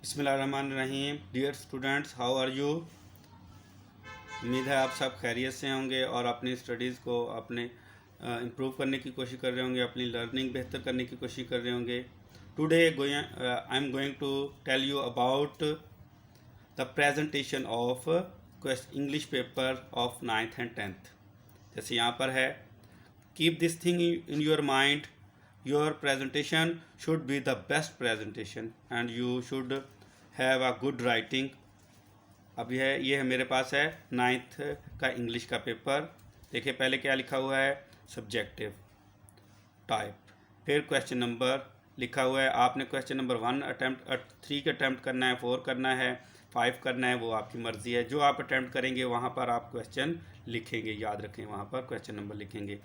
बिस्मिल्लाहिर्रहमानिर्रहीम। Dear students, how are you? उम्मीद है आप सब खैरियत से होंगे और अपनी स्टडीज़ को अपने इम्प्रूव करने की कोशिश कर रहे होंगे, अपनी लर्निंग बेहतर करने की कोशिश कर रहे होंगे। Today I am going to tell you about the presentation of English paper of 9th and 10th। जैसे यहाँ पर है, keep this thing in your mind, your presentation should be the best presentation and you should have a good writing। अब ये है मेरे पास है 9th का इंग्लिश का पेपर। देखिए पहले क्या लिखा हुआ है, सब्जेक्टिव टाइप, फिर क्वेश्चन नंबर लिखा हुआ है। आपने क्वेश्चन नंबर 1 अटैम्प्ट 3 का अटैम्प्ट करना है, 4 करना है, 5 करना है, वो आपकी मर्ज़ी है। जो आप अटैम्प्ट करेंगे वहाँ पर आप क्वेश्चन लिखेंगे, याद रखें वहाँ पर क्वेश्चन नंबर लिखेंगे।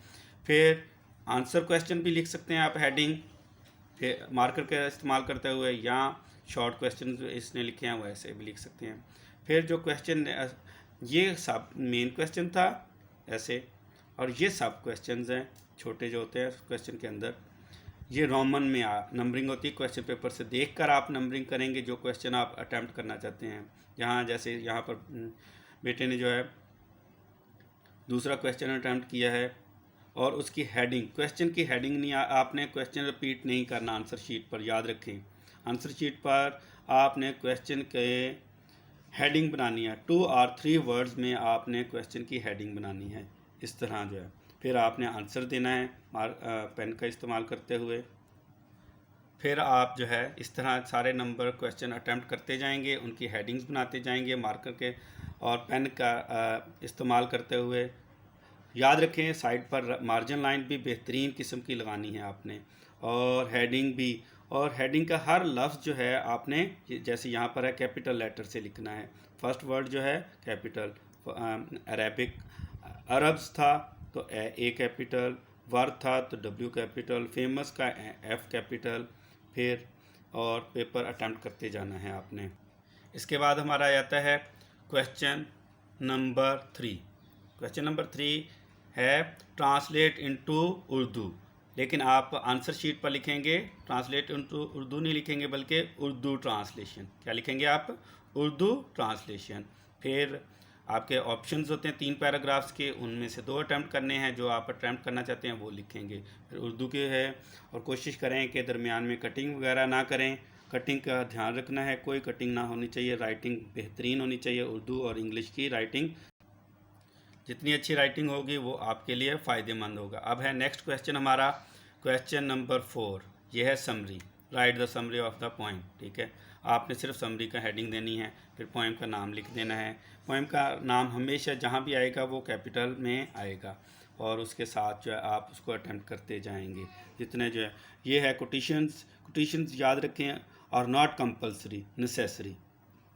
फिर आंसर क्वेश्चन भी लिख सकते हैं आप, हेडिंग फिर मार्कर का इस्तेमाल करते हुए, या शॉर्ट क्वेश्चन जो इसने लिखे हैं वैसे भी लिख सकते हैं। फिर जो क्वेश्चन, ये सब मेन क्वेश्चन था ऐसे, और ये सब क्वेश्चंस हैं छोटे जो होते हैं क्वेश्चन के अंदर, ये रोमन में नंबरिंग होती है। क्वेश्चन पेपर से देखकर आप नंबरिंग करेंगे जो क्वेश्चन आप अटैम्प्ट करना चाहते हैं। यहाँ जैसे यहाँ पर बेटे ने जो है दूसरा क्वेश्चन अटैम्प्ट किया है और उसकी हेडिंग, क्वेश्चन की हेडिंग नहीं, आपने क्वेश्चन रिपीट नहीं करना आंसर शीट पर, याद रखें। आंसर शीट पर आपने क्वेश्चन के हेडिंग बनानी है, 2 और 3 वर्ड्स में आपने क्वेश्चन की हेडिंग बनानी है, इस तरह जो है। फिर आपने आंसर देना है पेन का इस्तेमाल करते हुए। फिर आप जो है इस तरह सारे नंबर क्वेश्चन अटैम्प्ट करते जाएंगे, उनकी हेडिंग्स बनाते जाएंगे मार्कर के और पेन का इस्तेमाल करते हुए। याद रखें साइड पर मार्जिन लाइन भी बेहतरीन किस्म की लगानी है आपने, और हेडिंग भी, और हेडिंग का हर लफ्ज़ जो है आपने, जैसे यहाँ पर है कैपिटल लेटर से लिखना है। फर्स्ट वर्ड जो है कैपिटल, अरेबिक अरब्स था तो ए कैपिटल, वर्ड था तो डब्ल्यू कैपिटल, फेमस का एफ कैपिटल, फिर और पेपर अटैम्प्ट करते जाना है आपने। इसके बाद हमारा आता है क्वेश्चन नंबर 3। क्वेश्चन नंबर 3 है ट्रांसलेट इनटू उर्दू, लेकिन आप आंसर शीट पर लिखेंगे ट्रांसलेट इनटू उर्दू नहीं लिखेंगे, बल्कि उर्दू ट्रांसलेशन। क्या लिखेंगे आप? उर्दू ट्रांसलेशन। फिर आपके ऑप्शंस होते हैं 3 पैराग्राफ्स के, उनमें से 2 अटैम्प्ट करने हैं, जो आप अटैम्प्ट करना चाहते हैं वो लिखेंगे। फिर उर्दू के है, और कोशिश करें कि दरमियान में कटिंग वगैरह ना करें, कटिंग का ध्यान रखना है, कोई कटिंग ना होनी चाहिए, राइटिंग बेहतरीन होनी चाहिए। उर्दू और इंग्लिश की राइटिंग, जितनी अच्छी राइटिंग होगी वो आपके लिए फ़ायदेमंद होगा। अब है नेक्स्ट क्वेश्चन हमारा, क्वेश्चन नंबर 4। ये है summary, right the summary of the poem. ठीक है, आपने सिर्फ समरी का हेडिंग देनी है, फिर पोइम का नाम लिख देना है। पोइम का नाम हमेशा जहाँ भी आएगा वो कैपिटल में आएगा, और उसके साथ जो है आप उसको अटैम्प्ट करते जाएंगे जितने जो है। ये है कोटेशंस, कोटेशंस याद रखें, और not compulsory, necessary,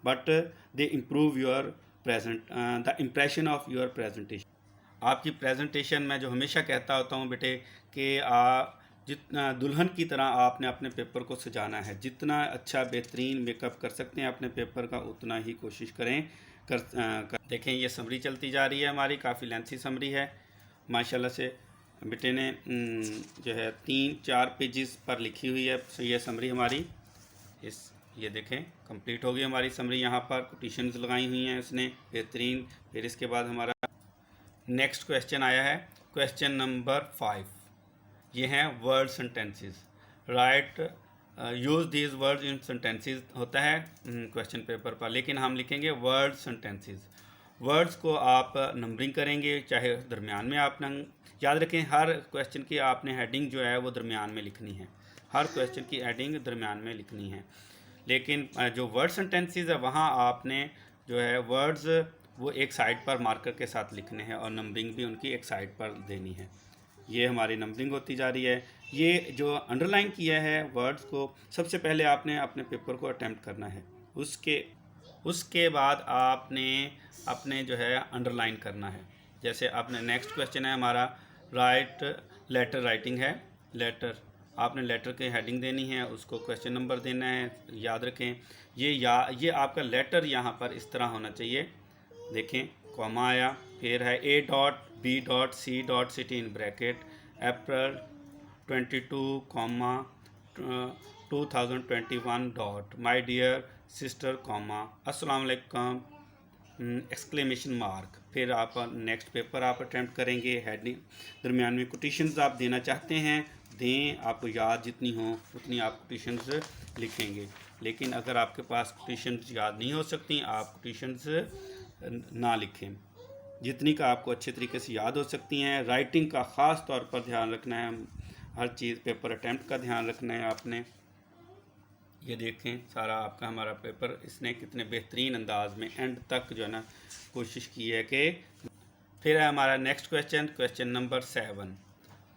but they improve your the impression of your presentation. आपकी प्रेजेंटेशन में जो हमेशा कहता होता हूँ बेटे कि जितना दुल्हन की तरह आपने अपने पेपर को सजाना है, जितना अच्छा बेहतरीन मेकअप कर सकते हैं अपने पेपर का, उतना ही कोशिश करें कर देखें ये समरी चलती जा रही है हमारी, काफ़ी लेंथी समरी है माशाल्लाह से। बेटे ने जो है 3-4 पेजेस पर लिखी हुई है ये समरी हमारी। ये देखें कंप्लीट हो गई हमारी समरी, यहाँ पर कोटेशंस लगाई हुई हैं उसने बेहतरीन। फिर इसके बाद हमारा नेक्स्ट क्वेश्चन आया है, क्वेश्चन नंबर 5। ये हैं word sentences, right use these words in sentences होता है क्वेश्चन पेपर पर, लेकिन हम लिखेंगे वर्ड सेंटेंसेस। वर्ड्स को आप नंबरिंग करेंगे, चाहे दरमियान में आप याद रखें हर क्वेश्चन की आपने हेडिंग जो है वो दरमियान में लिखनी है, हर क्वेश्चन की हेडिंग दरमियान में लिखनी है। लेकिन जो वर्ड सेंटेंसेस है वहाँ आपने जो है वर्ड्स वो एक साइड पर मार्कर के साथ लिखने हैं, और नंबरिंग भी उनकी एक साइड पर देनी है। ये हमारी नंबरिंग होती जा रही है। ये जो अंडरलाइन किया है वर्ड्स को, सबसे पहले आपने अपने पेपर को अटैम्प्ट करना है, उसके बाद आपने अपने जो है अंडरलाइन करना है। जैसे आपने नेक्स्ट क्वेश्चन है हमारा, राइट लेटर राइटिंग है, लेटर आपने लेटर की हेडिंग देनी है, उसको क्वेश्चन नंबर देना है। याद रखें ये आपका लेटर यहाँ पर इस तरह होना चाहिए, देखें कॉमा आया, फिर है A.B.C. City in bracket April 22, 2021 dot my dear sister comma अस्सलाम वालेकुम एक्सक्लेमेशन मार्क। फिर आप नेक्स्ट पेपर आप अटैम्प्ट करेंगे। हेडिंग दरमियान में कोटेशंस आप देना चाहते हैं दें, आपको याद जितनी हो उतनी आप कोटेशंस लिखेंगे। लेकिन अगर आपके पास कोटेशंस याद नहीं हो सकती, आप कोटेशंस ना लिखें। जितनी का आपको अच्छे तरीके से याद हो सकती हैं। राइटिंग का ख़ास तौर पर ध्यान रखना है, हर चीज़ पेपर अटैम्प्ट का ध्यान रखना है आपने। ये देखें सारा आपका हमारा पेपर इसने कितने बेहतरीन अंदाज में एंड तक जो है ना कोशिश की है कि। फिर है हमारा नेक्स्ट क्वेश्चन नंबर 7।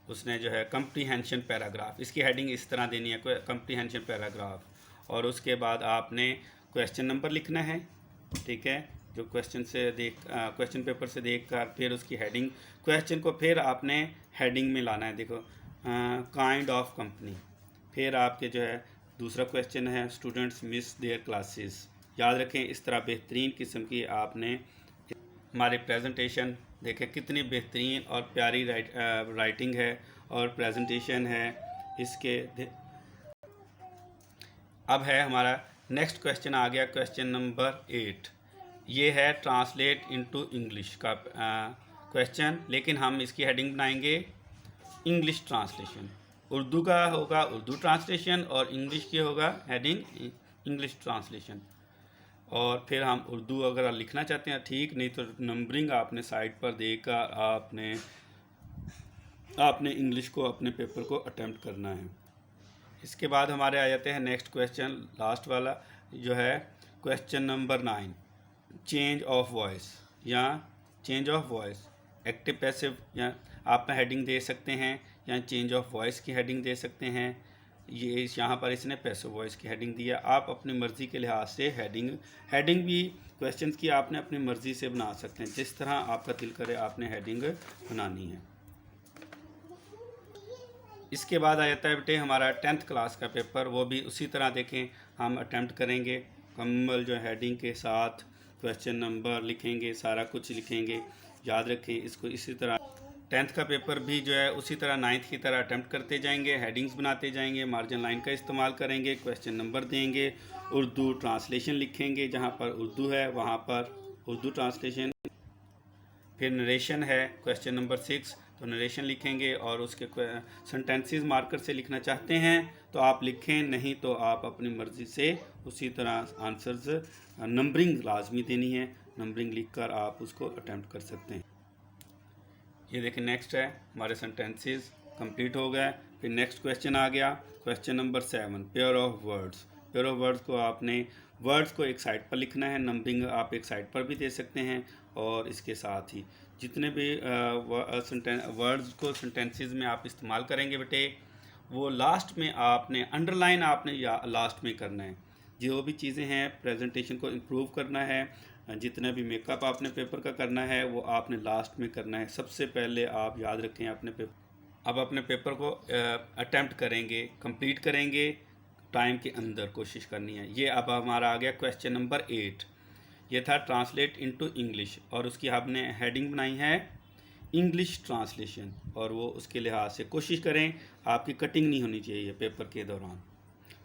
उसने जो है कम्प्रीहेंशन पैराग्राफ, इसकी हेडिंग इस तरह देनी है कम्प्रीहेंशन पैराग्राफ, और उसके बाद आपने क्वेश्चन नंबर लिखना है, ठीक है, जो क्वेश्चन पेपर से देख कर फिर उसकी हेडिंग, क्वेश्चन को फिर आपने हेडिंग में लाना है। देखो काइंड ऑफ कंपनी। फिर आपके जो है दूसरा क्वेश्चन है स्टूडेंट्स मिस देयर क्लासेस। याद रखें इस तरह बेहतरीन किस्म की आपने हमारी प्रेजेंटेशन देखें कितनी बेहतरीन और प्यारी राइटिंग है और प्रेजेंटेशन है इसके। अब है हमारा नेक्स्ट क्वेश्चन आ गया क्वेश्चन नंबर 8। ये है ट्रांसलेट इनटू इंग्लिश का क्वेश्चन, लेकिन हम इसकी हेडिंग बनाएंगे इंग्लिश ट्रांसलेशन। उर्दू का होगा उर्दू ट्रांसलेशन और इंग्लिश की होगा हेडिंग इंग्लिश ट्रांसलेशन। और फिर हम उर्दू अगर लिखना चाहते हैं ठीक, नहीं तो नंबरिंग आपने साइड पर देकर आपने इंग्लिश को अपने पेपर को अटेम्प्ट करना है। इसके बाद हमारे आ जाते हैं नेक्स्ट क्वेश्चन, लास्ट वाला जो है question number 9, change of voice या change of voice active passive, या आप हेडिंग दे सकते हैं या चेंज ऑफ वॉइस की हेडिंग दे सकते हैं। ये यहाँ पर इसने पैसिव वॉइस की हेडिंग दिया। आप अपनी मर्ज़ी के लिहाज से हेडिंग भी क्वेश्चंस की आपने अपनी मर्ज़ी से बना सकते हैं, जिस तरह आपका दिल करे आपने हेडिंग बनानी है। इसके बाद आ जाता है बेटे हमारा 10th क्लास का पेपर, वो भी उसी तरह देखें हम अटेम्प्ट करेंगे। कम्बल जो हेडिंग के साथ क्वेश्चन नंबर लिखेंगे, सारा कुछ लिखेंगे। याद रखें इसको इसी तरह 10th का पेपर भी जो है उसी तरह 9th की तरह अटेम्प्ट करते जाएंगे, हेडिंग्स बनाते जाएंगे, मार्जिन लाइन का इस्तेमाल करेंगे, क्वेश्चन नंबर देंगे, उर्दू ट्रांसलेशन लिखेंगे, जहाँ पर उर्दू है वहाँ पर उर्दू ट्रांसलेशन। फिर नरेशन है क्वेश्चन नंबर 6, तो नरेशन लिखेंगे और उसके सेंटेंसेस मार्कर से लिखना चाहते हैं तो आप लिखें, नहीं तो आप अपनी मर्ज़ी से उसी तरह आंसर्स नंबरिंग लाजमी देनी है, नंबरिंग लिखकर आप उसको अटेम्प्ट कर सकते हैं। ये देखिए नेक्स्ट है हमारे सेंटेंसेस कंप्लीट हो गए। फिर नेक्स्ट क्वेश्चन आ गया question number 7, pair of words. Pair of words को आपने वर्ड्स को एक साइड पर लिखना है, नंबरिंग आप एक साइड पर भी दे सकते हैं, और इसके साथ ही जितने भी वर्ड्स को सेंटेंसेस में आप इस्तेमाल करेंगे बेटे, वो लास्ट में आपने अंडरलाइन आपने या लास्ट में करना है। जो भी चीज़ें हैं प्रेजेंटेशन को इम्प्रूव करना है, जितना भी मेकअप आपने पेपर का करना है वो आपने लास्ट में करना है। सबसे पहले आप याद रखें अपने पेपर, अब अपने पेपर को अटेम्प्ट करेंगे, कंप्लीट करेंगे, टाइम के अंदर कोशिश करनी है। ये अब हमारा आ गया क्वेश्चन नंबर 8, ये था ट्रांसलेट इनटू इंग्लिश, और उसकी आपने हेडिंग बनाई है इंग्लिश ट्रांसलेशन, और वो उसके लिहाज से कोशिश करें आपकी कटिंग नहीं होनी चाहिए पेपर के दौरान।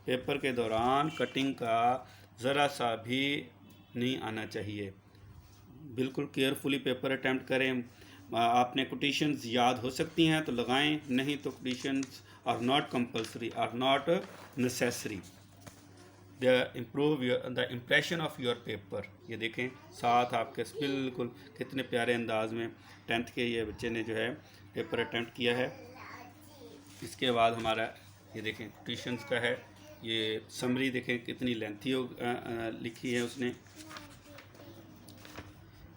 पेपर के दौरान कटिंग का ज़रा सा भी नहीं आना चाहिए। बिल्कुल केयरफुली पेपर अटैम्प्ट करें। आपने कोटेशंस याद हो सकती हैं तो लगाएं, नहीं तो quotations are not compulsory, are not necessary. The impression of your paper. ये देखें साथ आपके बिल्कुल कितने प्यारे अंदाज में 10th के ये बच्चे ने जो है पेपर अटैम्प्ट किया है। इसके बाद हमारा ये देखें कोटेशंस का है, ये समरी देखें कितनी लेंथी लिखी है उसने।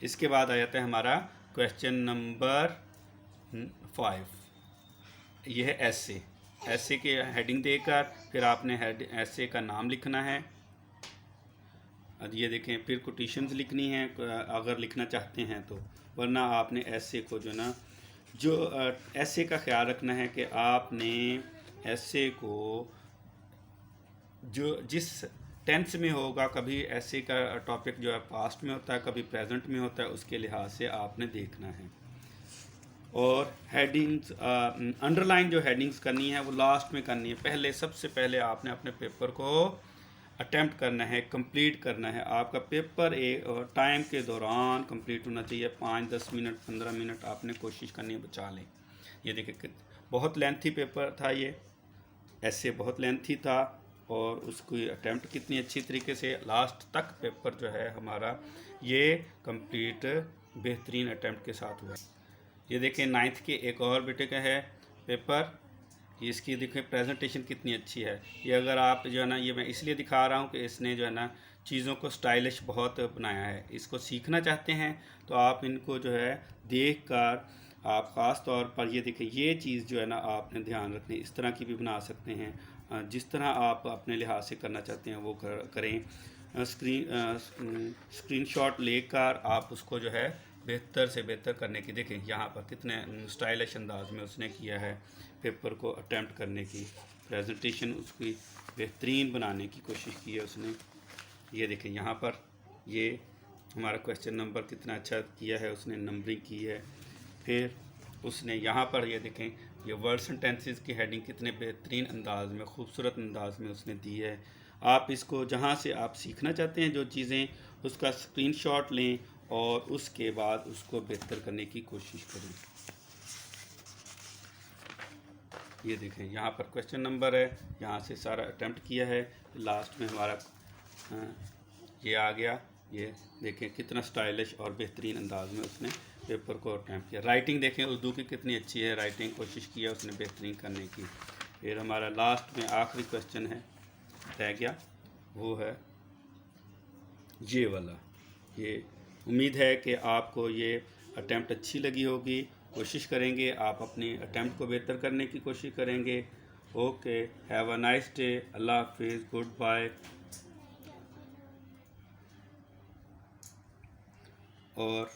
इसके बाद आ जाता है हमारा क्वेश्चन नंबर 5, यह है ऐसे के हेडिंग देकर फिर आपने ऐसे का नाम लिखना है। ये देखें फिर कोटेशंस लिखनी है अगर लिखना चाहते हैं तो, वरना आपने ऐसे को जो ऐसे का ख्याल रखना है कि आपने ऐसे को जो जिस टेंस में होगा, कभी ऐसे का टॉपिक जो है पास्ट में होता है, कभी प्रेजेंट में होता है, उसके लिहाज से आपने देखना है। और हेडिंग्स अंडरलाइन जो हेडिंग्स करनी है वो लास्ट में करनी है। पहले सबसे पहले आपने अपने पेपर को अटेम्प्ट करना है, कंप्लीट करना है। आपका पेपर एक टाइम के दौरान कंप्लीट होना चाहिए। 5-10 मिनट 15 मिनट आपने कोशिश करनी है बचा लें। ये देखिए बहुत लेंथी पेपर था, ये ऐसे बहुत लेंथी था, और उसकी अटेम्प्ट कितनी अच्छी तरीके से लास्ट तक पेपर जो है हमारा ये कंप्लीट बेहतरीन अटेम्प्ट के साथ हुआ। ये देखें 9th के एक और बेटे का है पेपर, इसकी देखें प्रेजेंटेशन कितनी अच्छी है। ये अगर आप जो है ना, ये मैं इसलिए दिखा रहा हूँ कि इसने जो है ना चीज़ों को स्टाइलिश बहुत बनाया है। इसको सीखना चाहते हैं तो आप इनको जो है देख कर आप ख़ास तौर पर ये देखें, ये चीज़ जो है ना आपने ध्यान रखनी, इस तरह की भी बना सकते हैं। जिस तरह आप अपने लिहाज से करना चाहते हैं वो करें। स्क्रीनशॉट लेकर आप उसको जो है बेहतर से बेहतर करने की, देखें यहाँ पर कितने स्टाइलिश अंदाज में उसने किया है पेपर को अटेम्प्ट करने की। प्रेजेंटेशन उसकी बेहतरीन बनाने की कोशिश की है उसने। ये देखें यहाँ पर ये हमारा क्वेश्चन नंबर कितना अच्छा किया है उसने, नंबरिंग की है। फिर उसने यहाँ पर ये देखें, ये वर्ड्स एंड टेंसेस की हेडिंग कितने बेहतरीन अंदाज में, खूबसूरत अंदाज में उसने दी है। आप इसको जहाँ से आप सीखना चाहते हैं जो चीज़ें, उसका स्क्रीनशॉट लें और उसके बाद उसको बेहतर करने की कोशिश करें। ये देखें यहाँ पर क्वेश्चन नंबर है, यहाँ से सारा अटेम्प्ट किया है, लास्ट में हमारा ये आ गया। ये देखें कितना स्टाइलिश और बेहतरीन अंदाज में उसने पेपर को अटेम्प्ट किया। राइटिंग देखें उर्दू की कितनी अच्छी है, राइटिंग कोशिश किया उसने बेहतरीन करने की। फिर हमारा लास्ट में आखिरी क्वेश्चन है रह गया, वो है ये वाला। ये उम्मीद है कि आपको ये अटेम्प्ट अच्छी लगी होगी। कोशिश करेंगे आप अपनी अटेम्प्ट को बेहतर करने की कोशिश करेंगे। Okay, have a nice day, अल्लाह हाफिज़, गुड बाय। और